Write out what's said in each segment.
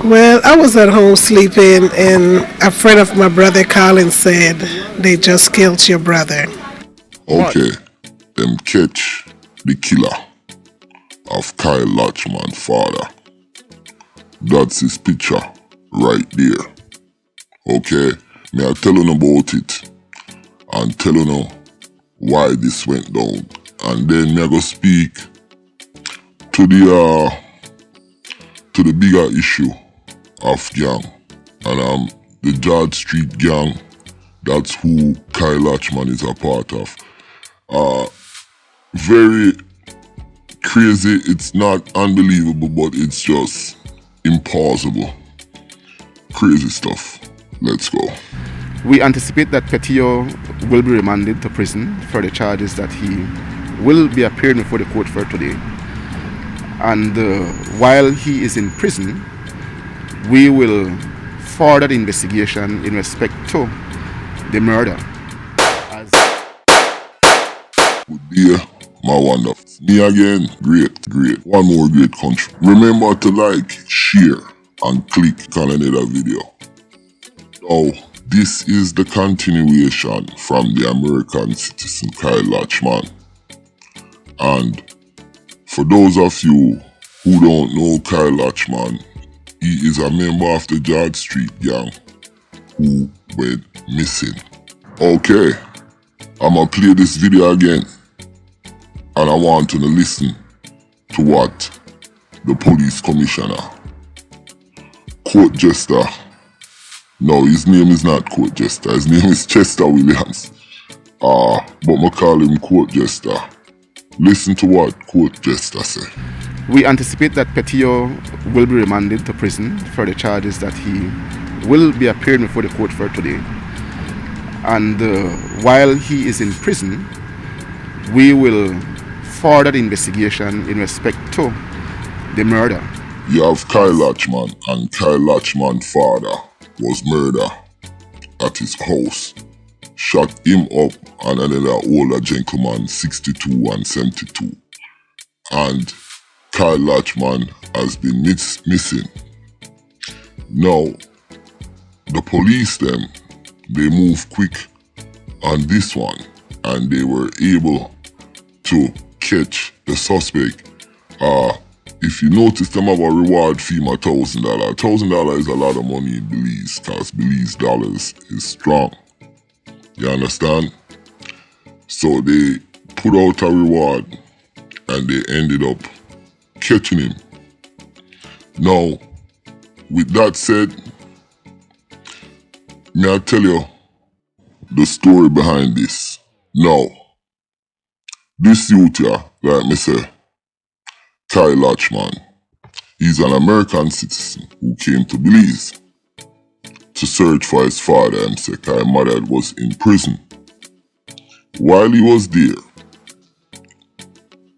Well, I was at home sleeping, and a friend of my brother Colin said they just killed your brother. Okay, them catch the killer of Kai Larchman father. That's his picture right there. Okay, may I tell you about it and tell you why this went down, and then me I go speak to the bigger issue of gang, and the George Street gang. That's who Kai Larchman is a part of. Very crazy. It's not unbelievable, but it's just impossible. Crazy stuff. Let's go. We anticipate that Petillo will be remanded to prison for the charges that he will be appearing before the court for today. And while he is in prison, we will further the investigation in respect to the murder. Good day, my wonder. Me again, great. One more great country. Remember to like, share, and click on another video. Now, this is the continuation from the American citizen Kai Larchman. And for those of you who don't know Kai Larchman, he is a member of the George Street gang who went missing. Okay, I'ma play this video again, and I want you to listen to what the police commissioner, Court Jester, no, his name is not Court Jester, his name is Chester Williams, but I call him Court Jester. Listen to what Court Jester say. We anticipate that Petillo will be remanded to prison for the charges that he will be appearing before the court for today. And while he is in prison, we will further the investigation in respect to the murder. You have Kai Larchman, and Kai Larchman's father was murdered at his house. Shot him up and another older gentleman, 62 and 72. And Kai Larchman has been missing. Now, the police they move quick on this one, and they were able to catch the suspect. If you notice, them have a reward fee of $1,000. $1,000 is a lot of money in Belize, because Belize dollars is strong. You understand? So they put out a reward, and they ended up catching him. Now, with that said, may I tell you the story behind this? Now, this youth here, like me say, Kai Larchman, he's an American citizen who came to Belize to search for his father. And say Kai mother was in prison. While he was there,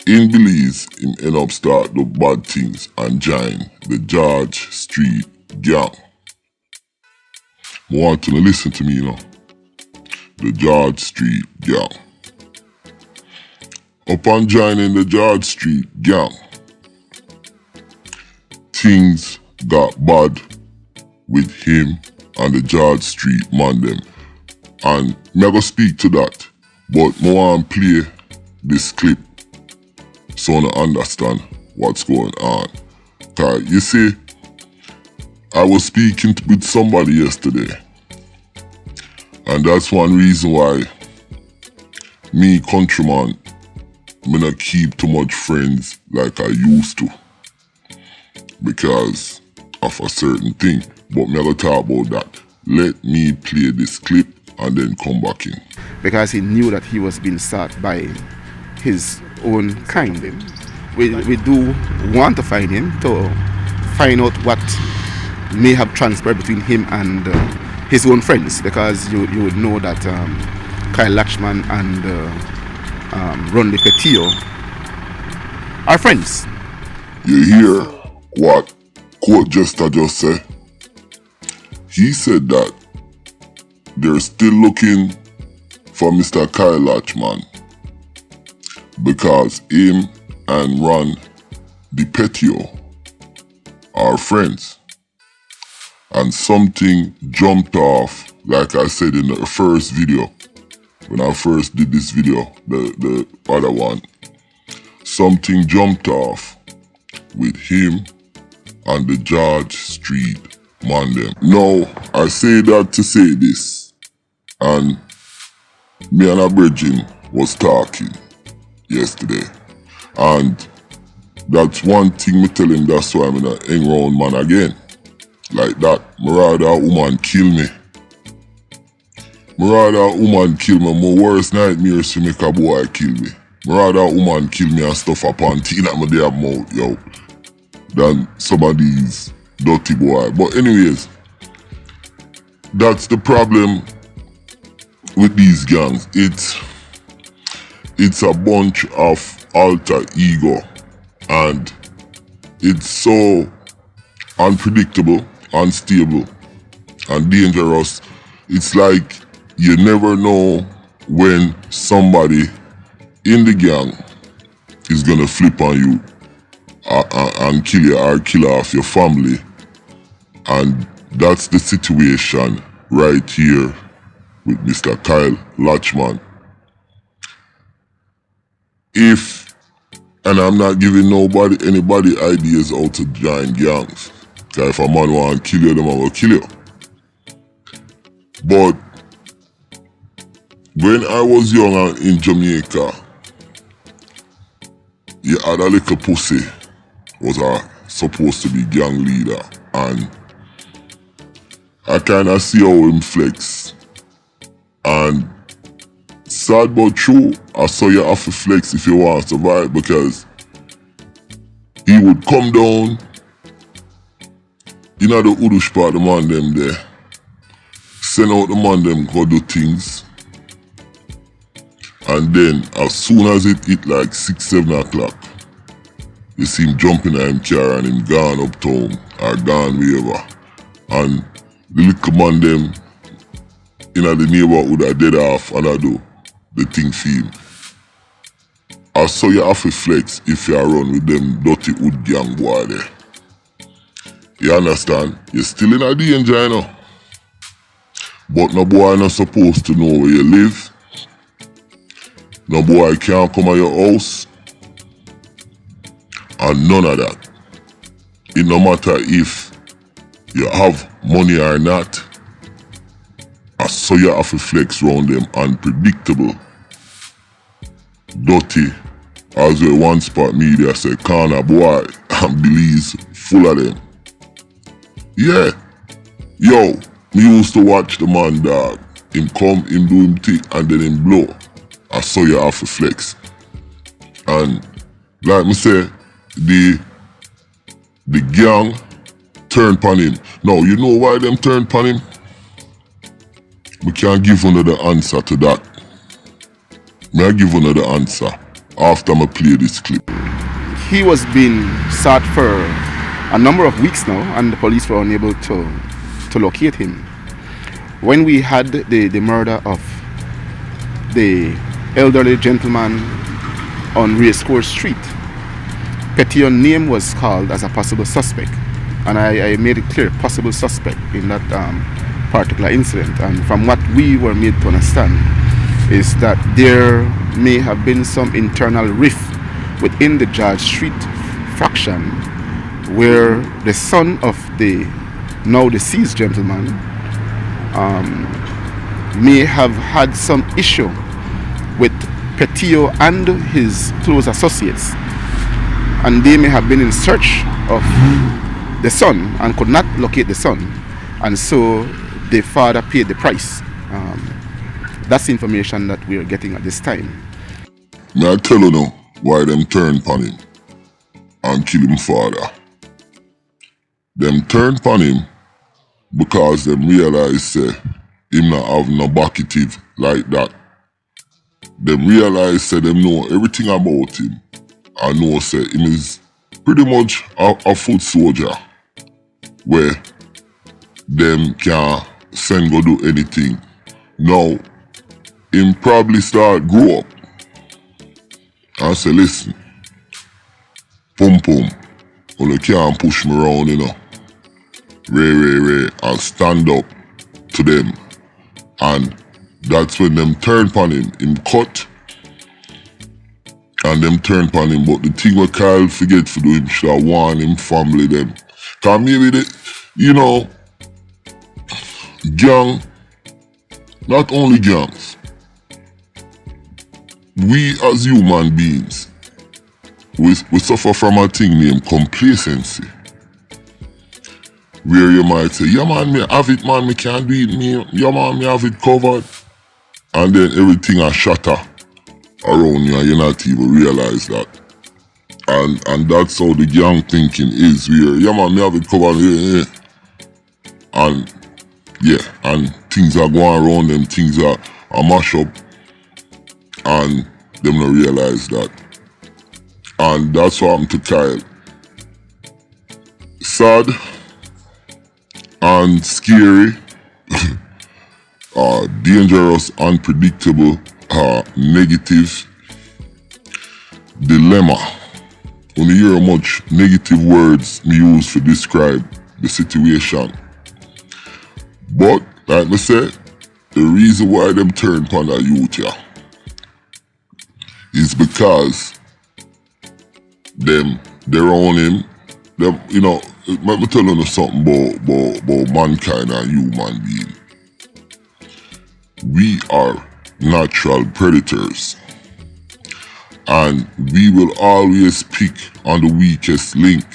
in Belize, him end up start the bad things and join the George Street gang. I want you to listen to me, The George Street gang. Upon joining the George Street gang, things got bad with him and the George Street man them. And me go speak to that, but I want to play this clip so I understand what's going on. Cause you see, I was speaking with somebody yesterday, and that's one reason why me, countryman, me not keep too much friends like I used to, because of a certain thing. But me gonna talk about that. Let me play this clip and then come back in. Because he knew that he was being sought by his own kind. We do want to find him, to find out what may have transpired between him and his own friends, because you would know that Kai Larchman and Ronnie Petillo are friends. You hear what Court Jester just said? He said that they're still looking for Mr. Kai Larchman because him and Ron Petillo are friends. and something jumped off, like I said in the first video, when I first did this video, the other one. Something jumped off with him and the George Street man them. Now, I say that to say this, and me and a brethren was talking yesterday, and that's one thing me tell him, that's why I'm in a hang round man again. Like that, me rather a woman kill me. Me rather a woman kill me. My worst nightmares to make a boy kill me. Me rather a woman kill me and stuff up and tea like my damn mouth, yo, than some of these dirty boy. But anyways, that's the problem with these gangs. It's a bunch of alter ego, and it's so unpredictable, unstable, and dangerous. It's like you never know when somebody in the gang is gonna flip on you and kill you or kill off your family. And that's the situation right here with Mr. Kai Larchman. And I'm not giving anybody ideas how to join gangs. Cause if a man want to kill you, them will kill you. But when I was young and in Jamaica, you had a little pussy was supposed to be gang leader, and I kinda see how him flex. And sad but true, I saw you have to flex if you want to survive, because he would come down in the Udush part, the man them there, send out the man them go do things, and then as soon as it hit like 6-7 o'clock, you see him jumping at him car and him gone uptown or gone wherever, and the little man them in the neighborhood are dead off and I do the thing for him. I saw you have to flex if you run with them dirty wood gang boy there. You understand? You're still in a danger, you know. But no boy not supposed to know where you live. No boy can't come at your house. And none of that. It no matter if you have money or not. I saw you have to flex around them unpredictable, dirty, as well one spot media say, corner boy, and Belize full of them. Yeah. Yo, me used to watch the man, dog. Him come, him do him thing, and then him blow. I saw you have to flex. And like me say, the gang turned pan him. Now, you know why them turned pan him? We can't give another answer to that. May I give another answer after I play this clip? He was being sought for a number of weeks now, and the police were unable to locate him. When we had the murder of the elderly gentleman on Racecourse Street, Petion's name was called as a possible suspect, and I made it clear, possible suspect in that particular incident. And from what we were made to understand is that there may have been some internal rift within the George Street fraction, where the son of the now deceased gentleman may have had some issue with Petio and his close associates, and they may have been in search of the son and could not locate the son, and so the father paid the price. That's the information that we are getting at this time. May I tell you now why them turn pan him and kill him father? Them turn pan him because them realize say him not have no backative like that. Them realize say them know everything about him, and know say him is pretty much a foot soldier where them can send go do anything. Now him probably start grow up and say, listen, pum pum, you can't push me around, you know. Ray, and stand up to them. And that's when them turn upon him cut. And them turn upon him. But the thing what Kyle forget to do, him should have warn him family them. Cause maybe gang, not only gangs, we as human beings, we suffer from a thing named complacency. Where you might say, yeah man, me have it man, me can't do it, me. Yeah man, me have it covered. And then everything a shatter around you and you not even realize that. And that's how the gang thinking is, where, yeah man, me have it covered, yeah. And yeah, and things are going around them, things are mash up, and them not realize that. And that's what happened to Kyle. Sad and scary, dangerous, unpredictable, negative dilemma. When you hear how much negative words me use to describe the situation. But, like I said, the reason why them turn upon the youth here is because they're on him. Them, let me tell you something about mankind and human being. We are natural predators. And we will always pick on the weakest link.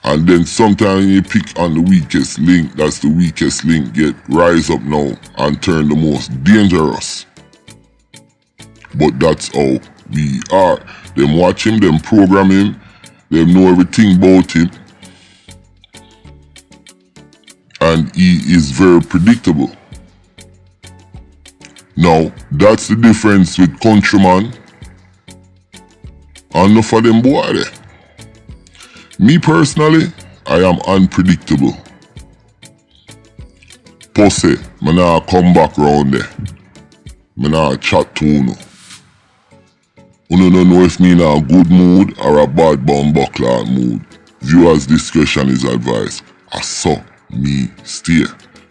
And then sometimes you pick on the weakest link, that's the weakest link get rise up now and turn the most dangerous. But that's how we are. Them watch him, them program him, them know everything about him. And he is very predictable. Now, that's the difference with Countryman and enough of them boy there. Me personally, I am unpredictable. Pussy, me nah come back round there. Me nah chat to uno. Uno don't know if me in a good mood or a bad bumbuckler mood. Viewers' discretion is advised. I saw me stay.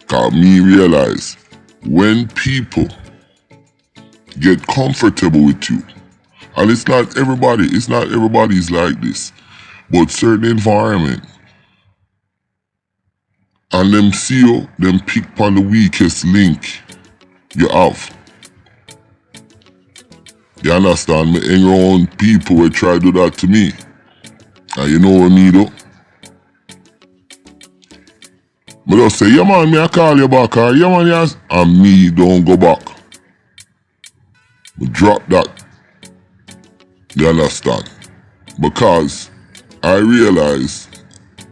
Cause me realize when people get comfortable with you, and it's not everybody's like this, but certain environment, and them see you, them pick on the weakest link you have. You understand? Me hang around people who try to do that to me. And you know what me do? Me just say, yeah man, me I call you back, or yeah man, yes, and me don't go back. Me drop that. You understand? Because I realize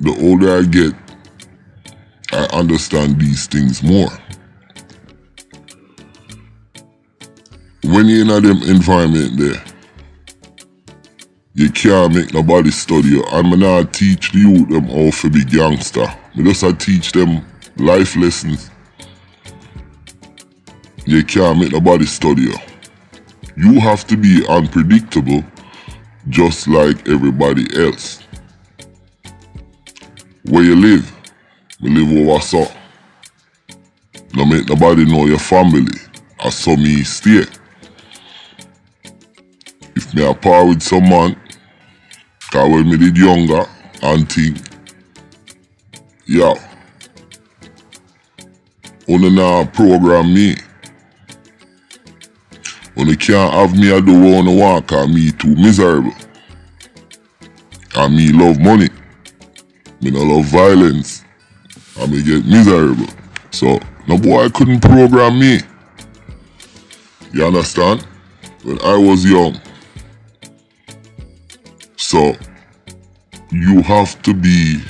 the older I get, I understand these things more. When you're in a them environment there, you can't make nobody study you. And I not teach the youth them how to be gangster. I just teach them life lessons. You can't make nobody study you. You have to be unpredictable just like everybody else. Where you live, we live over so. Don't make nobody know your family. I saw me stay. If me a par with some man, cause when me did younger and think, yeah, you nah program me. You can't have me a do what you want cause me too miserable. And me love money. Me no love violence. And me get miserable. So, no boy couldn't program me. You understand? When I was young. So, you have to be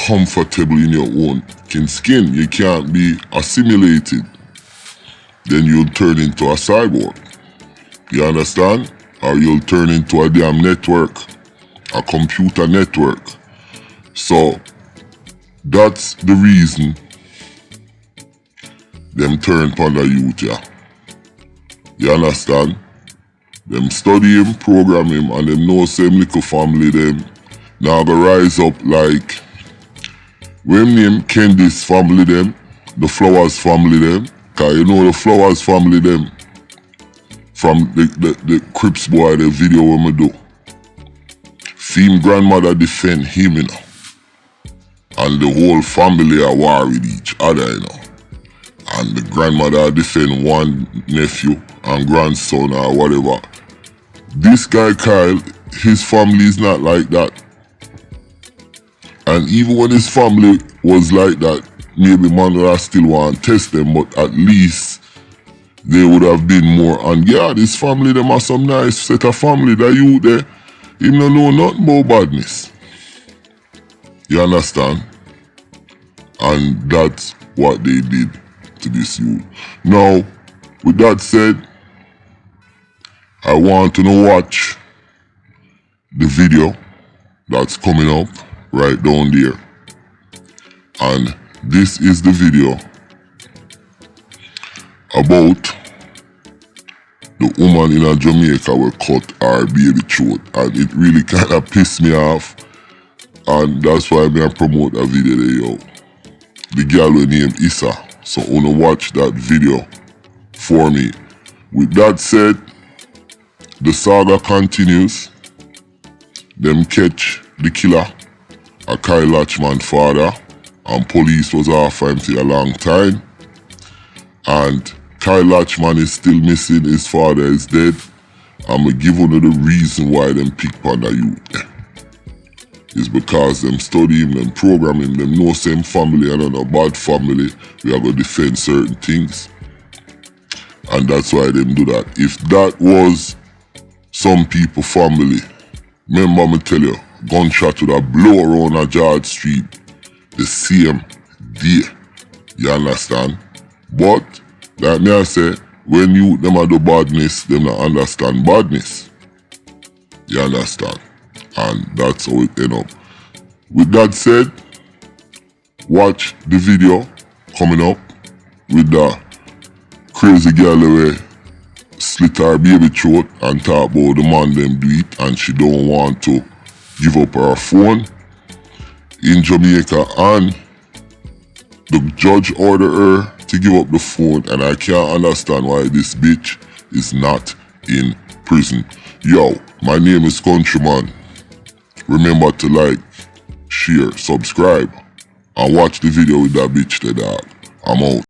comfortable in your own skin. You can't be assimilated. Then you'll turn into a cyborg. You understand? Or you'll turn into a damn network. A computer network. So, that's the reason them turn upon the youth, yeah. You understand? Them study him, program him, and them know same little family them now go rise up like When name Candy's family them, the Flowers family them, cause you know the Flowers family them from the Crips boy, the video when me do. Him grandmother defend him, you know. And the whole family are war with each other, you know. And the grandmother defend one nephew and grandson or whatever. This guy Kyle, his family is not like that. And even when his family was like that, maybe man would have still want to test them, but at least they would have been more. And yeah, this family, them are some nice set of family that you there, him don't know nothing about badness. You understand? And that's what they did to this youth. Now, with that said, I want to watch the video that's coming up right down there. And this is the video about the woman in Jamaica who cut her baby throat. And it really kind of pissed me off. And that's why I promote that video there, yo. The girl named Issa. So I wanna watch that video for me. With that said, the saga continues. Them catch the killer, a Kai Larchman father, and police was after him for a long time. And Kai Larchman is still missing, his father is dead. I'm gonna give one of the reason why them pick on the youth. Is because them study him, them program him, them know same family and a bad family, we are going to defend certain things. And that's why them do that. If that was some people family, remember me tell you, gunshot would have blow around a George Street the same day. You understand? But, like me I say, when you them a do badness, them not understand badness. You understand? And that's how it end up. With that said, watch the video coming up with the crazy girl who slit her baby throat and talk about the man them do it and she don't want to give up her phone in Jamaica, and the judge ordered her to give up the phone, and I can't understand why this bitch is not in prison. Yo, my name is Countryman. Remember to like, share, subscribe, and watch the video with that bitch there, dog. I'm out.